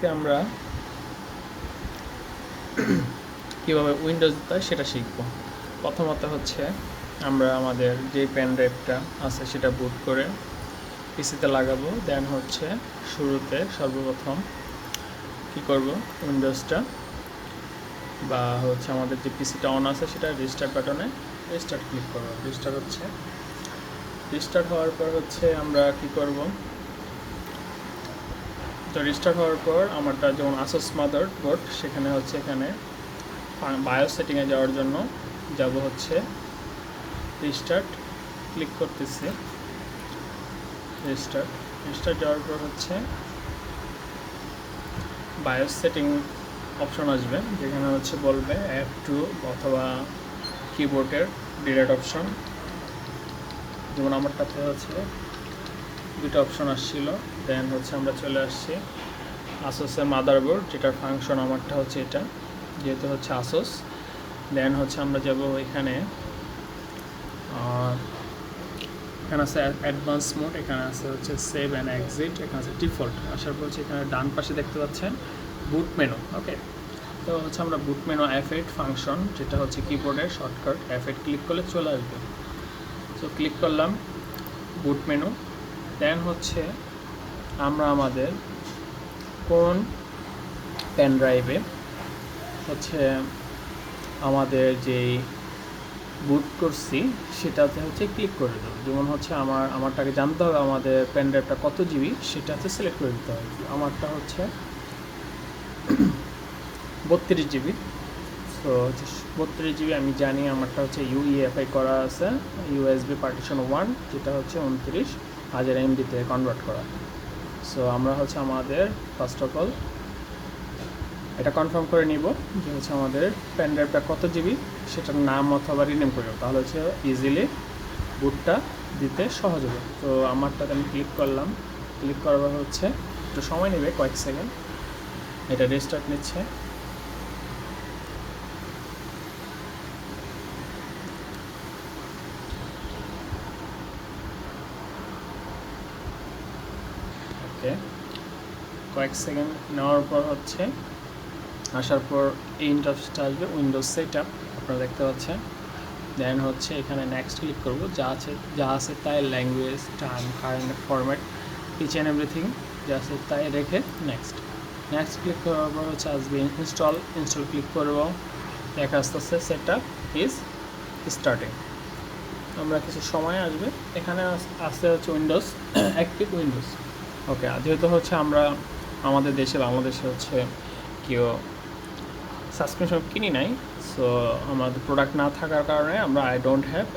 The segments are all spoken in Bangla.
আজকে আমরা কীভাবে উইন্ডোজ দিতে হয় সেটা শিখব। প্রথমত হচ্ছে আমরা আমাদের যে পেন ড্রাইভটা আছে সেটা বুট করে পিসিতে লাগাবো। দেন হচ্ছে শুরুতে সর্বপ্রথম কী করব, উইন্ডোজটা বা হচ্ছে আমাদের যে পিসিটা অন আছে সেটা রিস্টার্ট বাটনে রিস্টার্ট ক্লিক করব। রিস্টার্ট হওয়ার পর হচ্ছে আমরা কি করব, তো রিস্টার্ট হওয়ার পর আমারটা যেমন আসুস মাদারবোর্ড, সেখানে হচ্ছে এখানে বায়োস সেটিংয়ে যাওয়ার জন্য যাব হচ্ছে রিস্টার্ট ক্লিক করতেছি। রিস্টার্ট যাওয়ার পর হচ্ছে বায়োস সেটিং অপশন আসবে, যেখানে হচ্ছে বলবে অ্যাড টু অথবা কিবোর্ডের ডিলেট অপশন। যেমন আমারটাতে হচ্ছে দুটো অপশন আসছিল। দেন হচ্ছে আমরা চলে আসছি আসুসের মাদারবোর্ড, যেটার ফাংশন আমারটা হচ্ছে এটা, যেহেতু হচ্ছে আসুস। দেন হচ্ছে আমরা যাব এখানে আছে অ্যাডভান্স মোড, এখানে আছে হচ্ছে সেভ অ্যান্ড এক্সিট, এখানে আছে ডিফল্ট। আসার পর হচ্ছে এখানে ডান পাশে দেখতে পাচ্ছেন বুট মেনু। ওকে, তো হচ্ছে আমরা বুট মেনু F8 ফাংশন, যেটা হচ্ছে কিবোর্ডের শর্টকাট, F8 ক্লিক করলে চলে আসবে। তো ক্লিক করলাম বুট মেনু। দেন হচ্ছে আমরা আমাদের কোন পেন ড্রাইভে হচ্ছে আমাদের যেই বুট করছি সেটাতে হচ্ছে ক্লিক করে দেবো। যেমন হচ্ছে আমারটাকে জানতে হবে আমাদের পেন ড্রাইভটা কত জিবি, সেটা হচ্ছে সিলেক্ট করে দিতে হবে। আমারটা হচ্ছে 32 জিবি। সো 32 জিবি আমি জানি আমারটা হচ্ছে UEFI করা আছে, USB পার্টিশন 1, যেটা হচ্ছে 29,000 MB-তে কনভার্ট করা। সো আমরা হচ্ছে আমাদের ফার্স্ট অফ অল এটা কনফার্ম করে নিব যে হচ্ছে আমাদের পেন ড্রাইভটা কত জিবি, সেটার নাম অথবা রিনেম করে, তাহলে হচ্ছে ইজিলি বুটটা দিতে সহজ হবে। তো আমারটাতে আমি ক্লিক করলাম। ক্লিক করার হচ্ছে একটু সময় নেবে, কয়েক সেকেন্ড, এটা রিস্টার্ট নিচ্ছে। ওকে, কয়েক সেকেন্ড নেওয়ার পর হচ্ছে আসার পর এই ইন্টারফেসটা আসবে, উইন্ডোজ সেটআপ আপনারা দেখতে পাচ্ছেন। দেন হচ্ছে এখানে নেক্সট ক্লিক করব, যা আছে তাই, language, time, current, format, each and everything যা আছে তাই রেখে নেক্সট ক্লিক করার পর হচ্ছে আসবে ইনস্টল ক্লিক করব। দেখা আসতেছে সেটআপ ইজ স্টার্টিং। আমরা কিছু সময় আসবে, এখানে আসতে হচ্ছে উইন্ডোজ অ্যাক্টিভ উইন্ডোজ। ওকে, যেহেতু হচ্ছে আমরা আমাদের দেশে বাংলাদেশে হচ্ছে কেউ সাবস্ক্রিপশন কিনি নাই, সো আমাদের প্রোডাক্ট না থাকার কারণে আমরা আই ডোন্ট হ্যাভ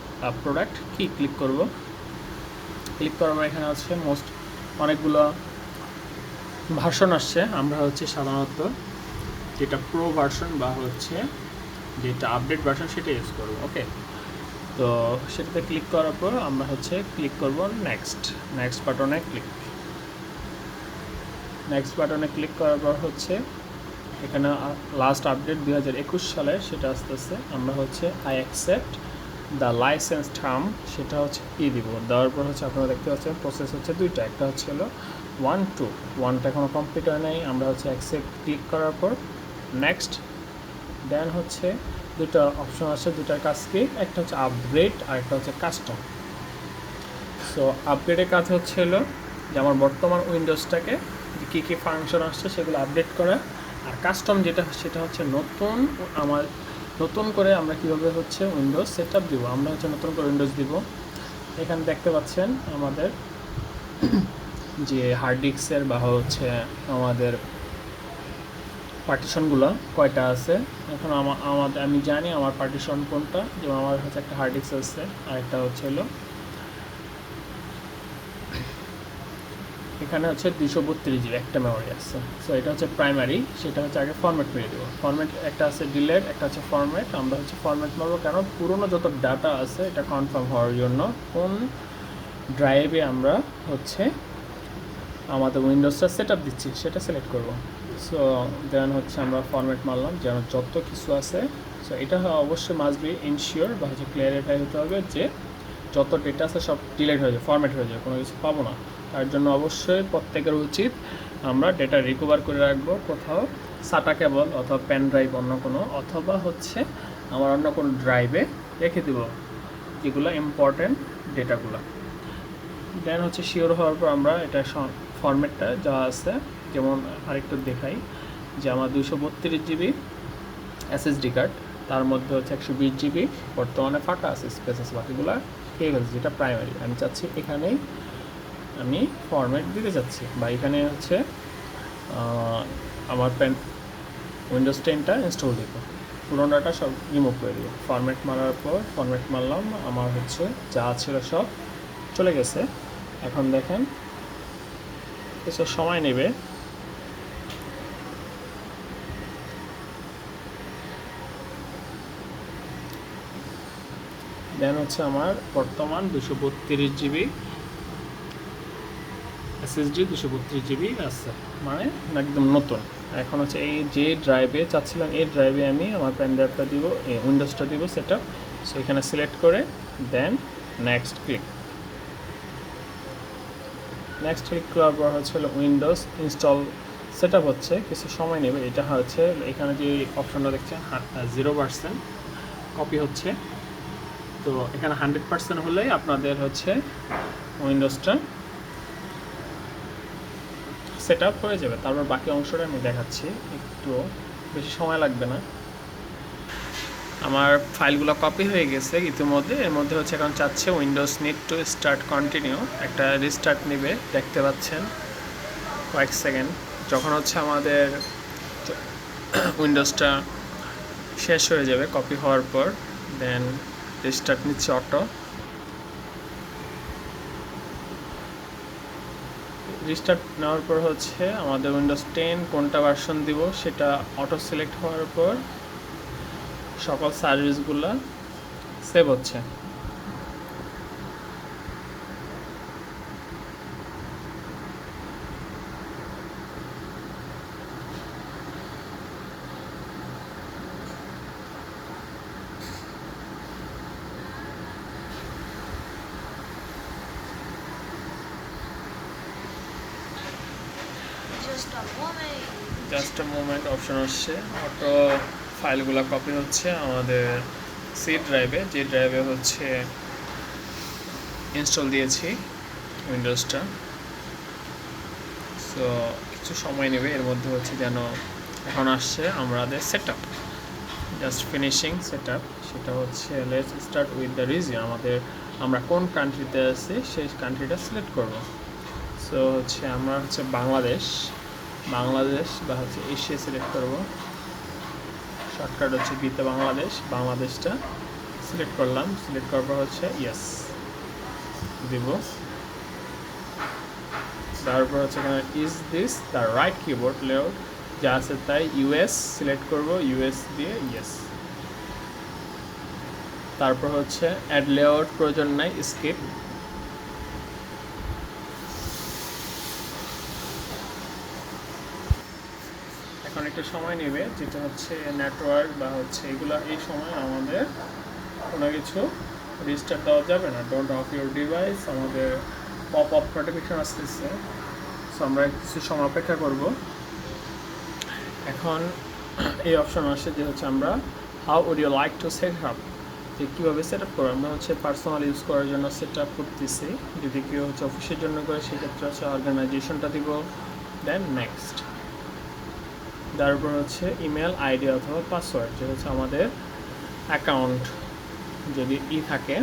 প্রোডাক্ট কি ক্লিক করব। ক্লিক করার পর এখানে হচ্ছে অনেকগুলো ভার্সন আসছে। আমরা হচ্ছে সাধারণত যেটা প্রো ভার্সন বা হচ্ছে যেটা আপডেট ভার্সন সেটা ইউজ করব। ওকে, তো সেটাতে ক্লিক করার পর আমরা হচ্ছে ক্লিক করব নেক্সট বাটনে ক্লিক করার পর হচ্ছে এখানে লাস্ট আপডেট 2021 সালের সেটা আসতেছে। আমরা হচ্ছে I accept the licence term, সেটা হচ্ছে দিব। দেওয়ার পর হচ্ছে আপনারা দেখতে পাচ্ছেন প্রসেস হচ্ছে দুইটা, একটা হচ্ছে হলো 1টা এখনও কমপ্লিট হয় নাই। আমরা হচ্ছে অ্যাকসেপ্ট ক্লিক করার পর নেক্সট, দেন হচ্ছে দুটো অপশন আছে, দুটার কাজ কি, একটা হচ্ছে আপগ্রেড আর একটা হচ্ছে কাস্টম। সো আপগ্রেডের কাজ হচ্ছে হলো যে আমার বর্তমান উইন্ডোজটাকে কী কী ফাংশন আসছে সেগুলো আপডেট করা, আর কাস্টম সেটা হচ্ছে নতুন করে আমরা কীভাবে হচ্ছে উইন্ডোজ সেটআপ দিব। আমরা হচ্ছে নতুন করে উইন্ডোজ দিব। এখানে দেখতে পাচ্ছেন আমাদের যে হার্ড ডিস্কের বা হচ্ছে আমাদের পার্টিশনগুলো কয়টা আছে। এখন আমি জানি আমার পার্টিশন কোনটা, যেমন আমার হচ্ছে একটা হার্ড ডিস্ক আছে আর একটা হচ্ছে হলো এখানে হচ্ছে 232 জিবি একটা মেমোরি আছে। সো এটা হচ্ছে প্রাইমারি, সেটা হচ্ছে আগে ফরম্যাট করে দেবো। ফরম্যাট একটা আছে ডিলেট, একটা হচ্ছে ফরম্যাট। আমরা হচ্ছে ফরম্যাট মারবো, কেন পুরোনো যত ডাটা আছে এটা কনফার্ম হওয়ার জন্য কোন ড্রাইভে আমরা হচ্ছে আমাদের উইন্ডোজটা সেটআপ দিচ্ছি সেটা সিলেক্ট করব। সো দেন হচ্ছে আমরা ফরম্যাট মারলাম যেন যত কিছু আছে। সো এটা অবশ্যই মাস্ট বি ইনশিওর বা হচ্ছে ক্লিয়ারিফাই হতে হবে যে যত ডেটা আছে সব ডিলিট হয়ে যায়, ফরম্যাট হয়ে যায়, কোনো কিছু পাবো না। তার জন্য অবশ্যই প্রত্যেকের উচিত আমরা ডেটা রিকভার করে রাখবো কোথাও সাটা কেবল অথবা পেন ড্রাইভ অন্য কোনো, অথবা হচ্ছে আমার অন্য কোনো ড্রাইভে রেখে দেব যেগুলো ইম্পর্টেন্ট ডেটাগুলো। দেন হচ্ছে শিওর হওয়ার পর আমরা এটা ফরম্যাটটা যা আছে, যেমন আরেকটু দেখাই যে আমার 232 GB এসএসডি কার্ড, তার মধ্যে হচ্ছে 120 GB বর্তমানে ফাঁকা আছে, স্পেসেস, বাকিগুলো খেয়ে ফেলছে, যেটা প্রাইমারি। আমি চাচ্ছি এখানেই আমি ফরম্যাট দিতে চাচ্ছি, বা এখানে হচ্ছে আমার উইন্ডোজ 10টা ইনস্টল দিব, পুরোনোটা সব রিমুভ করে দিব। ফরম্যাট মারার পর ফরম্যাট মারলাম, আমার হচ্ছে যা ছিল সব চলে গেছে। এখন দেখেন কিছু সময় নেবে। দেন হচ্ছে আমার বর্তমান 232 GB এসএসডি 232 GB আছে, মানে একদম নতুন। এখন হচ্ছে এই যে ড্রাইভে চাচ্ছিলাম, এই ড্রাইভে আমি আমার পেন ড্রাইভটা দিব, এই উইন্ডোজটা দিব সেট আপ। সো এখানে সিলেক্ট করে দেন নেক্সট ক্লিক করার পর হচ্ছে উইন্ডোজ ইনস্টল সেট আপ হচ্ছে, কিছু সময় নেবে। এটা হচ্ছে এখানে যে অপশনটা দেখছেন 0% কপি হচ্ছে, তো এখানে 100% হলেই আপনাদের হচ্ছে উইন্ডোজটা সেট আপ হয়ে যাবে। তারপর বাকি অংশটা আমি দেখাচ্ছি, একটু বেশি সময় লাগবে না। আমার ফাইলগুলো কপি হয়ে গেছে ইতিমধ্যে। এর মধ্যে হচ্ছে এখন চাচ্ছে Windows need to start continue, একটা রিস্টার্ট নেবে, দেখতে পাচ্ছেন কয়েক সেকেন্ড। যখন হচ্ছে আমাদের উইন্ডোজটা শেষ হয়ে যাবে কপি হওয়ার পর, দেন রিস্টার্ট নিচ্ছে অটো। রিস্টার্ট নেওয়ার পর হচ্ছে আমাদের উইন্ডোজ 10 কোনটা ভার্সন দিব সেটা অটো সিলেক্ট হওয়ার পর সকল সার্ভিসগুলো সেভ হচ্ছে। জাস্ট আ মোমেন্ট অপশন আসছে, অটো ফাইলগুলো কপি হচ্ছে আমাদের সি ড্রাইভে, যে ড্রাইভে হচ্ছে ইনস্টল দিয়েছি উইন্ডোজটা। সো কিছু সময় নেবে, এর মধ্যে হচ্ছে যেন এখন আসছে আমাদের set up, just finishing set up. সেটা হচ্ছে let's start with the region, আমরা কোন কান্ট্রিতে আছি সেই কান্ট্রিটা সিলেক্ট করব। সো হচ্ছে আমরা হচ্ছে বাংলাদেশ বা হচ্ছে এশিয়া সিলেক্ট করব। শর্টকাট হচ্ছে বিতে বাংলাদেশটা সিলেক্ট করলাম। সিলেক্ট করার পর হচ্ছে ইয়েস দিব। তারপর হচ্ছে এখানে is this the right keyboard layout, যা আছে তাই ইউএস সিলেক্ট করব, ইউএস দিয়ে ইয়েস। তারপর হচ্ছে অ্যাড লেআউট প্রয়োজন নাই, স্কিপ। এখন একটু সময় নেবে, যেটা হচ্ছে নেটওয়ার্ক বা হচ্ছে এগুলো, এই সময় আমাদের কোনো কিছু রিস্টার্ট দেওয়া যাবে না। ডোন্ট অফ ইউর ডিভাইস, আমাদের পপ আপ নোটিফিকেশন আসতেছে। সো আমরা কিছু সময় অপেক্ষা করব। এখন এই অপশন আসে যে হচ্ছে আমরা how would you like to set up, যে কীভাবে সেট আপ করবো। আমরা হচ্ছে পার্সোনাল ইউজ করার জন্য সেট আপ করতেছি, যদি কেউ হচ্ছে অফিসের জন্য করে সেক্ষেত্রে হচ্ছে অর্গানাইজেশনটা দিব, দেন নেক্সট। তারপর হচ্ছে ইমেল আইডি অথবা পাসওয়ার্ড, যে হচ্ছে আমাদের অ্যাকাউন্ট যদি থাকে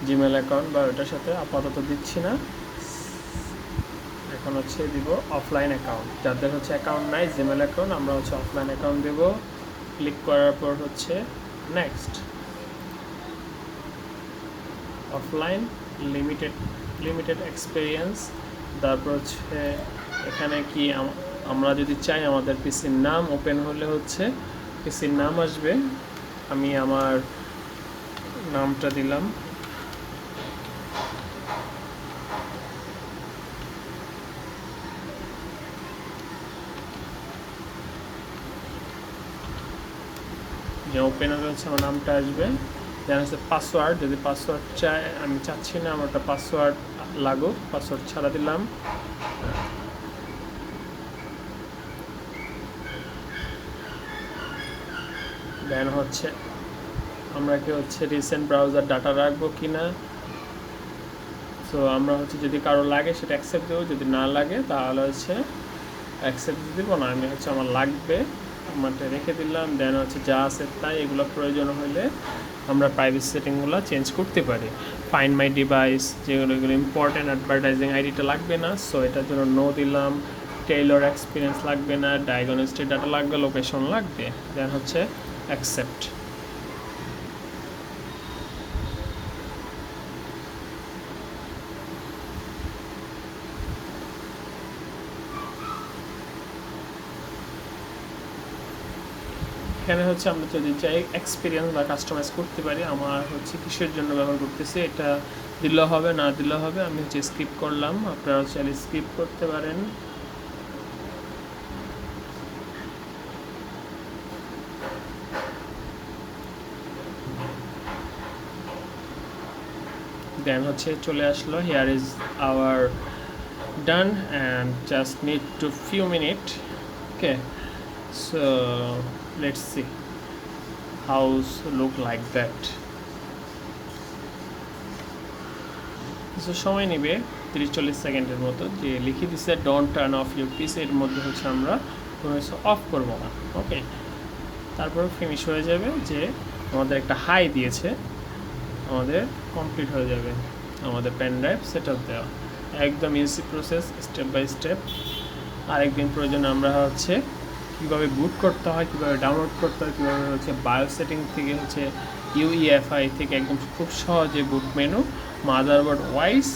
জিমেল অ্যাকাউন্ট, বা ওটার সাথে আপাতত দিচ্ছি না। এখন হচ্ছে দিব অফলাইন অ্যাকাউন্ট, যাদের হচ্ছে অ্যাকাউন্ট নাই জিমেল অ্যাকাউন্ট, আমরা হচ্ছে অফলাইন অ্যাকাউন্ট দেব। ক্লিক করার পর হচ্ছে নেক্সট। Offline limited experience. তারপর হচ্ছে এখানে কি আমরা যদি চাই আমাদের পিসির নাম ওপেন হলে হচ্ছে পিসির নাম আসবে। আমি আমার নামটা দিলাম, যে ওপেন হলে হচ্ছে আমার নামটা আসবে। দেন হচ্ছে পাসওয়ার্ড, যদি পাসওয়ার্ড চাই, আমি চাচ্ছি না আমারটা পাসওয়ার্ড লাগুক, পাসওয়ার্ড ছাড়া দিলাম। দেন হচ্ছে আমরা কি হচ্ছে রিসেন্ট ব্রাউজার ডাটা রাখবো কি না। সো আমরা হচ্ছে যদি কারো লাগে সেটা অ্যাকসেপ্ট দেবো, যদি না লাগে তাহলে হচ্ছে অ্যাকসেপ্ট দিব না। আমি হচ্ছে আমার লাগবে আমারটা রেখে দিলাম। দেন হচ্ছে যা আছে তাই, এগুলো প্রয়োজন হলে আমরা প্রাইভেসি সেটিংগুলো চেঞ্জ করতে পারি। ফাইন্ড মাই ডিভাইস, যেগুলো এগুলো ইম্পর্টেন্ট, অ্যাডভার্টাইজিং আইডিটা লাগবে না, সো এটার জন্য নো দিলাম। টেইলর এক্সপিরিয়েন্স লাগবে না, ডায়াগনস্টিক ডাটা লাগবে, লোকেশন লাগবে। দেন হচ্ছে অ্যাকসেপ্ট। এখানে হচ্ছে আমরা যদি চাই এক্সপিরিয়েন্স বা কাস্টমাইজ করতে পারি। আমার হচ্ছে কিসের জন্য ব্যবহার করতেছি এটা দিলেও হবে, না দিলেও হবে। আমি হচ্ছে স্কিপ করলাম, আপনারা চাইলে স্কিপ করতে পারেন। দেন হচ্ছে চলে আসলো, here is our done and just need to few minute. Okay, so let's see house look like that. কিছু সময় নেবে, 30-40 সেকেন্ডের মতো। যে লিখে দিচ্ছে ডোন্ট টার্ন অফ ইউর পিসি, এর মধ্যে হচ্ছে আমরা কোনো কিছু অফ করবো না। ওকে, তারপর ফিনিশ হয়ে যাবে, যে আমাদের একটা হাই দিয়েছে, আমাদের কমপ্লিট হয়ে যাবে আমাদের পেন ড্রাইভ সেট আপ দেওয়া। একদম easy process, step by step. আরেকদিন প্রয়োজনে আমরা হচ্ছে কীভাবে বুট করতে হয়, কীভাবে ডাউনলোড করতে হয়, কীভাবে হচ্ছে বায়ো সেটিং থেকে হচ্ছে ইউইএফআই থেকে একদম খুব সহজে বুট মেনু মাদারবোর্ড ওয়াইজ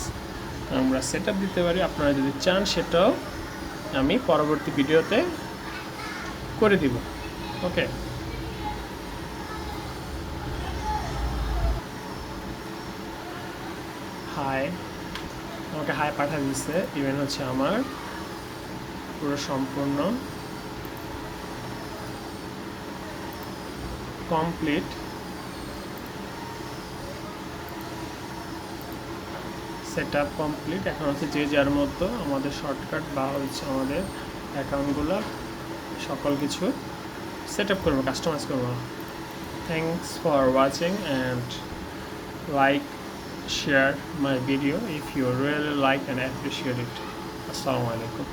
আমরা সেট আপ দিতে পারি। আপনারা যদি চান সেটাও আমি পরবর্তী ভিডিওতে করে দিব। ওকে, হাই, আমাকে হাই পাঠা দিচ্ছে। ইভেন হচ্ছে আমার পুরো সম্পূর্ণ কমপ্লিট সেট আপ কমপ্লিট। এখন হচ্ছে যে যার মতো আমাদের শর্টকাট বা হচ্ছে আমাদের অ্যাকাউন্টগুলো সকল কিছু সেট আপ করবো, কাস্টমাইজ করবো। Thanks for watching and like, share my video if you really like and appreciate it. Assalamu alaikum.